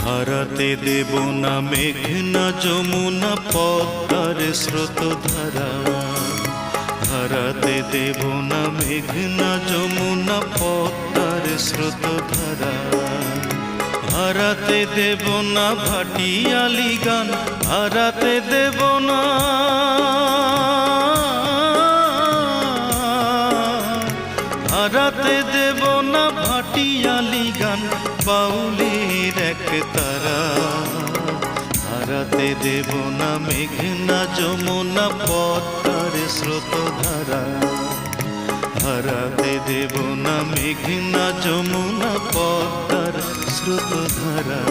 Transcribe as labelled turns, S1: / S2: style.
S1: হারাতে দেব না মেঘনা যমুনা পদ্মার স্রোতধারা, হারাতে দেব না মেঘনা যমুনা পদ্মার স্রোতধারা, হারাতে দেব না ভাটিয়ালি গান, হারাতে দেব না, হারাতে দেব না ভাটিয়ালি গান বাউলের এক তারা, হারাতে দেব না মেঘনা যমুনা পদ্মার স্রোতধারা, হারাতে দেব না মেঘনা যমুনা পদ্মার স্রোতধারা।